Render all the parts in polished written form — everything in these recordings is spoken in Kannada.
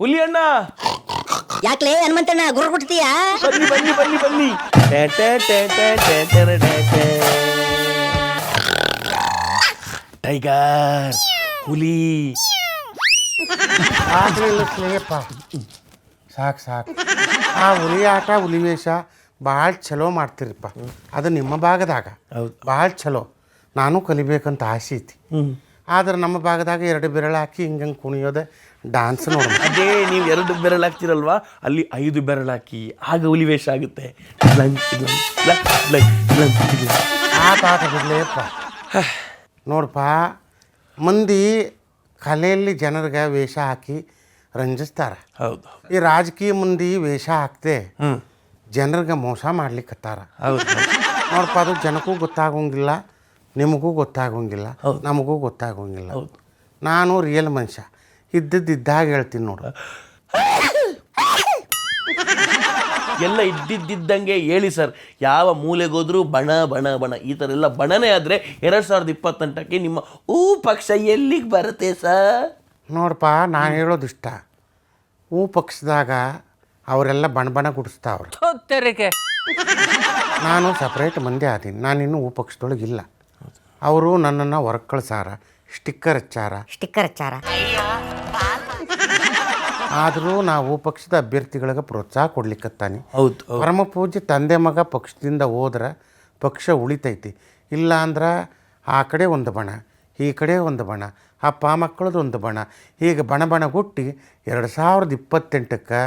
ಹುಲಿ ಅಣ್ಣ ಯಾಕ್ಲೇ ಹನುಮಂತಣ್ಣ ಗುರು ಕೊಡ್ತೀಯಾ? ಬನ್ನಿ ಬನ್ನಿ ಬನ್ನಿ ಬನ್ನಿ. ಟೈಗರ್, ಹುಲಿ. ಸ್ಲೇಯಪ್ಪ ಸಾಕು ಸಾಕು. ಆ ಹುಲಿ ಆಟ ಹುಲಿ ವೇಷ ಭಾಳ ಚಲೋ ಮಾಡ್ತೀರಪ್ಪ. ಅದು ನಿಮ್ಮ ಭಾಗದಾಗ ಭಾಳ ಚಲೋ. ನಾನು ಕಲಿಬೇಕಂತ ಆಸೆ ಐತಿ. ಆದ್ರೆ ನಮ್ಮ ಭಾಗದಾಗ 2 ಬೆರಳು ಹಾಕಿ ಹಿಂಗೆ ಕುಣಿಯೋದೆ ಡಾನ್ಸ್ ನೋಡಿ. ಅದೇ ನೀವು 2 ಬೆರಳು ಹಾಕ್ತಿರಲ್ವಾ, ಅಲ್ಲಿ 5 ಬೆರಳು ಹಾಕಿ ಆಗ ಹುಲಿ ವೇಷ ಆಗುತ್ತೆ. ಆಟ ಬಿಡ್ಲೇಪ್ಪ. ನೋಡಪ್ಪ, ಮಂದಿ ಕಲೆಯಲ್ಲಿ ಜನರಿಗೆ ವೇಷ ಹಾಕಿ ರಂಜಿಸ್ತಾರೆ. ಹೌದು. ಈ ರಾಜಕೀಯ ಮಂದಿ ವೇಷ ಹಾಕ್ತೆ ಜನರಿಗೆ ಮೋಸ ಮಾಡ್ಲಿಕ್ಕತ್ತಾರ. ಹೌದು. ನೋಡಪ್ಪ, ಅದು ಜನಕ್ಕೂ ಗೊತ್ತಾಗೋಂಗಿಲ್ಲ, ನಿಮಗೂ ಗೊತ್ತಾಗೋಂಗಿಲ್ಲ, ನಮಗೂ ಗೊತ್ತಾಗೋಂಗಿಲ್ಲ. ನಾನು ರಿಯಲ್ ಮನುಷ್ಯ, ಇದ್ದಾಗ ಹೇಳ್ತೀನಿ ನೋಡು. ಎಲ್ಲ ಇದ್ದಿದ್ದಂಗೆ ಹೇಳಿ ಸರ್. ಯಾವ ಮೂಲೆಗೋದ್ರೂ ಬಣ ಬಣ ಬಣ ಈ ಥರ ಎಲ್ಲ ಬಣನೇ ಆದರೆ 2028ಕ್ಕೆ ನಿಮ್ಮ ಪಕ್ಷ ಎಲ್ಲಿಗೆ ಬರುತ್ತೆ ಸರ್? ನೋಡಪ್ಪ, ನಾನು ಹೇಳೋದಿಷ್ಟ. ಪಕ್ಷದಾಗ ಅವರೆಲ್ಲ ಬಣ ಗುಡಿಸ್ತಾವ್ರು. ನಾನು ಸಪ್ರೇಟ್ ಮಂದಿ ಆದೀನಿ. ನಾನಿನ್ನೂ ಪಕ್ಷದೊಳಗಿಲ್ಲ. ಅವರು ನನ್ನನ್ನು ಹೊರಗೆ ಕಳ್ಸಾರ, ಸ್ಟಿಕ್ಕರ್ ಹಚ್ಚಾರ. ಆದರೂ ನಾವು ಪಕ್ಷದ ಅಭ್ಯರ್ಥಿಗಳಿಗೆ ಪ್ರೋತ್ಸಾಹ ಕೊಡ್ಲಿಕ್ಕತ್ತಾನೆ. ಹೌದು. ಪರಮ ಪೂಜ್ಯ ತಂದೆ ಮಗ ಪಕ್ಷದಿಂದ ಹೋದ್ರೆ ಪಕ್ಷ ಉಳಿತೈತಿ. ಇಲ್ಲ ಅಂದ್ರೆ ಆ ಕಡೆ ಒಂದು ಬಣ, ಈ ಕಡೆ ಒಂದು ಬಣ, ಅಪ್ಪ ಮಕ್ಕಳದು ಒಂದು ಬಣ, ಹೀಗೆ ಬಣ ಹುಟ್ಟಿ 2028ಕ್ಕೆ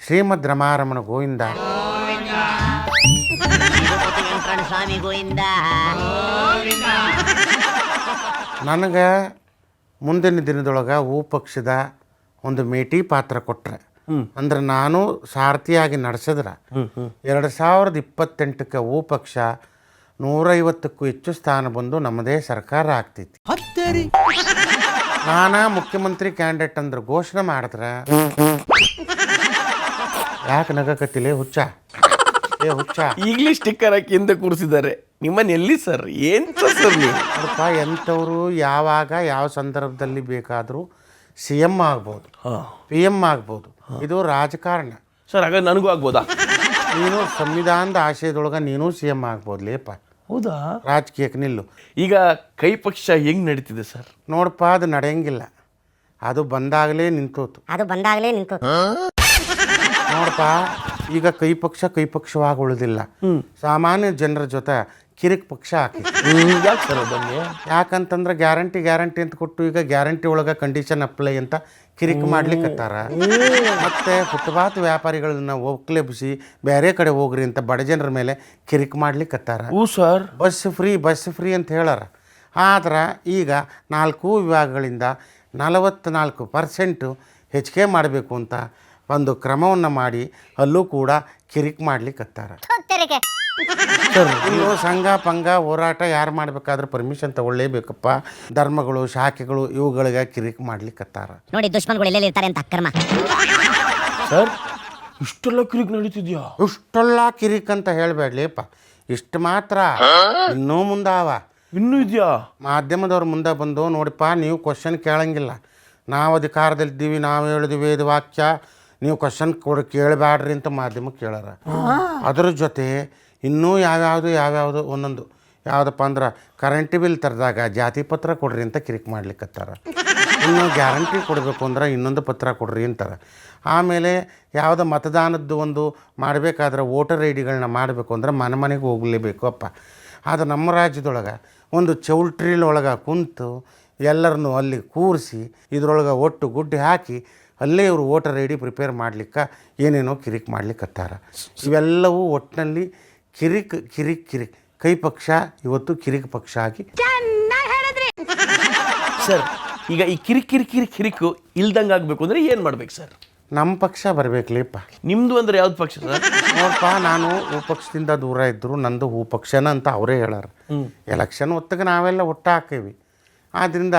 ಶ್ರೀಮದ್ ರಮಾರಮಣ ಗೋವಿಂದ ನನಗೆ ಮುಂದಿನ ದಿನದೊಳಗೆ ಪಕ್ಷದ ಒಂದು ಮೇಟಿ ಪಾತ್ರ ಕೊಟ್ಟರೆ, ಅಂದ್ರೆ ನಾನು ಸಾರಥಿಯಾಗಿ ನಡೆಸಿದ್ರೆ 2028ಕ್ಕೆ ಪಕ್ಷ 150ಕ್ಕೂ ಹೆಚ್ಚು ಸ್ಥಾನ ಬಂದು ನಮ್ಮದೇ ಸರ್ಕಾರ ಆಗ್ತೈತಿ. ನಾನು ಮುಖ್ಯಮಂತ್ರಿ ಕ್ಯಾಂಡಿಡೇಟ್ ಅಂದ್ರೆ ಘೋಷಣೆ ಮಾಡಿದ್ರೆ ಯಾಕೆ ನಗಕತ್ತಿಲೆ ಹುಚ್ಚ? ಈಗಲೇ ಸ್ಟಿಕ್ಕರ್ ಹಾಕಿ ಹಿಂದೆ ಕೂರಿಸಿದ್ದಾರೆ. ನಿಮ್ಮನ್ನ ಎಲ್ಲಿ ಸರ್? ಏನು ಸರ್ ನೀವು? ನೋಡಪ್ಪ, ಎಂಥವ್ರು ಯಾವಾಗ ಯಾವ ಸಂದರ್ಭದಲ್ಲಿ ಬೇಕಾದರೂ CM ಆಗ್ಬೋದು, PM ಆಗ್ಬೋದು. ಇದು ರಾಜಕಾರಣ ಸರ್. ಹಾಗಾದ್ರೆ ನನಗೂ ಆಗ್ಬೋದಾ? ನೀನು ಸಂವಿಧಾನದ ಆಶಯದೊಳಗೆ ನೀನು CM ಆಗ್ಬೋದು ಲೇಪ. ಹೌದಾ? ರಾಜಕೀಯಕ್ಕೆ ನಿಲ್ಲು. ಈಗ ಕೈ ಪಕ್ಷ ಹೆಂಗ್ ನಡೀತಿದೆ ಸರ್? ನೋಡಪ್ಪ, ಅದು ನಡೆಯಂಗಿಲ್ಲ. ಅದು ಬಂದಾಗಲೇ ನಿಂತೋತು. ನೋಡಪ್ಪ, ಈಗ ಕೈ ಪಕ್ಷವಾಗಿ ಉಳಿದಿಲ್ಲ. ಸಾಮಾನ್ಯ ಜನರ ಜೊತೆ ಕಿರಿಕ್ ಪಕ್ಷ ಹಾಕಿ. ಯಾಕೆ ಸರ್ ಅದನ್ನೇ? ಯಾಕಂತಂದ್ರೆ ಗ್ಯಾರಂಟಿ ಅಂತ ಕೊಟ್ಟು ಈಗ ಗ್ಯಾರಂಟಿ ಒಳಗೆ ಕಂಡೀಷನ್ ಅಪ್ಲೈ ಅಂತ ಕಿರಿಕ್ ಮಾಡ್ಲಿಕ್ಕತ್ತಾರ. ಮತ್ತೆ ಫುಟ್ಪಾತ್ ವ್ಯಾಪಾರಿಗಳನ್ನ ಒಕ್ಲೆಬ್ಸಿ ಬೇರೆ ಕಡೆ ಹೋಗ್ರಿ ಅಂತ ಬಡ ಜನರ ಮೇಲೆ ಕಿರಿಕ್ ಮಾಡ್ಲಿಕ್ಕತ್ತಾರ. ಸರ್, ಬಸ್ ಫ್ರೀ ಅಂತ ಹೇಳಾರ. ಆದ್ರೆ ಈಗ 4 ವಿಭಾಗಗಳಿಂದ 44% ಹೆಚ್ಚಿಗೆ ಮಾಡಬೇಕು ಅಂತ ಒಂದು ಕ್ರಮವನ್ನು ಮಾಡಿ ಅಲ್ಲೂ ಕೂಡ ಕಿರಿಕ್ ಮಾಡ್ಲಿಕ್ಕತ್ತಾರ. ಇನ್ನು ಸಂಘ ಪಂಗ ಹೋರಾಟ ಯಾರು ಮಾಡಬೇಕಾದ್ರೆ ಪರ್ಮಿಷನ್ ತಗೊಳ್ಳೇಬೇಕಪ್ಪ. ಧರ್ಮಗಳು, ಶಾಖೆಗಳು ಇವುಗಳಿಗೆ ಕಿರಿಕ್ ಮಾಡ್ಲಿಕ್ಕತ್ತಾರ. ನೋಡಿ, ದುಶ್ಮನ್ಗಳು ಎಲ್ಲೆಲ್ಲಿ ಇರ್ತಾರೆ ಅಂತ ಅಕ್ರಮ. ಸರ್, ಇಷ್ಟೆಲ್ಲ ಕಿರಿಕ್ ನಡೀತಿದ್ಯಾ? ಇಷ್ಟೆಲ್ಲ ಕಿರಿಕ್ ಅಂತ ಹೇಳಬೇಡ್ಲಿಪ್ಪ. ಇಷ್ಟು ಮಾತ್ರ, ಇನ್ನೂ ಮುಂದಾವ. ಇನ್ನೂ ಇದೆಯಾ? ಮಾಧ್ಯಮದವ್ರ ಮುಂದೆ ಬಂದು ನೋಡಿಪ್ಪ, ನೀವು ಕ್ವಶನ್ ಕೇಳಂಗಿಲ್ಲ. ನಾವು ಅಧಿಕಾರದಲ್ಲಿದ್ದೀವಿ, ನಾವು ಹೇಳಿದ್ವಿ ವೇದ ವಾಕ್ಯ, ನೀವು ಕ್ವಶನ್ ಕೇಳಬೇಡ್ರಿ ಅಂತ ಮಾಧ್ಯಮಕ್ಕೆ ಕೇಳಾರ. ಅದ್ರ ಜೊತೆ ಇನ್ನೂ ಯಾವ್ಯಾವುದು ಒಂದೊಂದು ಯಾವುದಪ್ಪ ಅಂದ್ರೆ ಕರೆಂಟ್ ಬಿಲ್ ತರದಾಗ ಜಾತಿ ಪತ್ರ ಕೊಡ್ರಿ ಅಂತ ಕಿರಿಕ್ ಮಾಡ್ಲಿಕ್ಕತ್ತಾರ. ಇನ್ನು ಗ್ಯಾರಂಟಿ ಕೊಡಬೇಕು ಅಂದ್ರೆ ಇನ್ನೊಂದು ಪತ್ರ ಕೊಡ್ರಿ ಅಂತಾರೆ. ಆಮೇಲೆ ಯಾವುದೋ ಮತದಾನದ್ದು ಒಂದು ಮಾಡಬೇಕಾದ್ರೆ ವೋಟರ್ ಐಡಿಗಳನ್ನ ಮಾಡಬೇಕು ಅಂದ್ರೆ ಮನೆಗೆ ಹೋಗಲೇಬೇಕು ಅಪ್ಪ. ಆದರೆ ನಮ್ಮ ರಾಜ್ಯದೊಳಗೆ ಒಂದು ಚೌಲ್ಟ್ರಿಲೊಳಗೆ ಕುಂತು ಎಲ್ಲರನ್ನೂ ಅಲ್ಲಿ ಕೂರಿಸಿ ಇದರೊಳಗೆ ಒಟ್ಟು ಗುಡ್ಡೆ ಹಾಕಿ ಅಲ್ಲೇ ಇವರು ವೋಟರ್ ಐಡಿ ಪ್ರಿಪೇರ್ ಮಾಡ್ಲಿಕ್ಕೆ ಏನೇನೋ ಕಿರಿಕ್ ಮಾಡ್ಲಿಕ್ಕತ್ತಾರ. ಇವೆಲ್ಲವೂ ಒಟ್ಟಿನಲ್ಲಿ ಕಿರಿಕ್. ಕೈ ಪಕ್ಷ ಇವತ್ತು ಕಿರಿಕ್ ಪಕ್ಷ ಆಗಿ. ಸರ್, ಈಗ ಈ ಕಿರಿಕು ಇಲ್ದಂಗೆ ಆಗಬೇಕು ಅಂದರೆ ಏನು ಮಾಡ್ಬೇಕು ಸರ್? ನಮ್ಮ ಪಕ್ಷ ಬರಬೇಕಲೇಪ್ಪ. ನಿಮ್ಮದು ಅಂದರೆ ಯಾವ್ದು ಪಕ್ಷ ಸರ್? ನೋಡಪ್ಪ, ನಾನು ಪಕ್ಷದಿಂದ ದೂರ ಇದ್ದರು ನಂದು ಪಕ್ಷನ ಅಂತ ಅವರೇ ಹೇಳಾರ. ಎಲೆಕ್ಷನ್ ಹೊತ್ತಿಗೆ ನಾವೆಲ್ಲ ಒಟ್ಟು ಹಾಕೇವಿ. ಆದ್ದರಿಂದ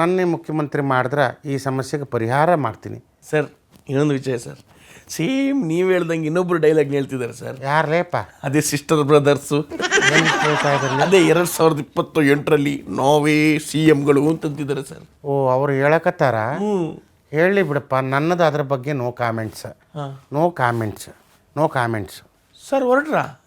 ನನ್ನೇ ಮುಖ್ಯಮಂತ್ರಿ ಮಾಡಿದ್ರೆ ಈ ಸಮಸ್ಯೆಗೆ ಪರಿಹಾರ ಮಾಡ್ತೀನಿ. ಸರ್, ಇನ್ನೊಂದು ವಿಷಯ ಸರ್, ಸೇಮ್ ನೀವು ಹೇಳ್ದಂಗೆ ಇನ್ನೊಬ್ರು ಡೈಲಾಗ್ ಹೇಳ್ತಿದ್ದಾರೆ ಸರ್. ಯಾರ್ಲೇಪ? ಅದೇ ಸಿಸ್ಟರ್ ಬ್ರದರ್ಸು. ಅದೇ 2028ರಲ್ಲಿ ನಾವೇ CMಗಳು ಅಂತಂತಿದ್ದಾರೆ ಸರ್. ಅವರು ಹೇಳಕತ್ತಾರ. ಹೇಳಿ ಬಿಡಪ್ಪ, ನನ್ನದು ಅದ್ರ ಬಗ್ಗೆ no comments. No comments. Sir ಹೊರಟ್ರಾ?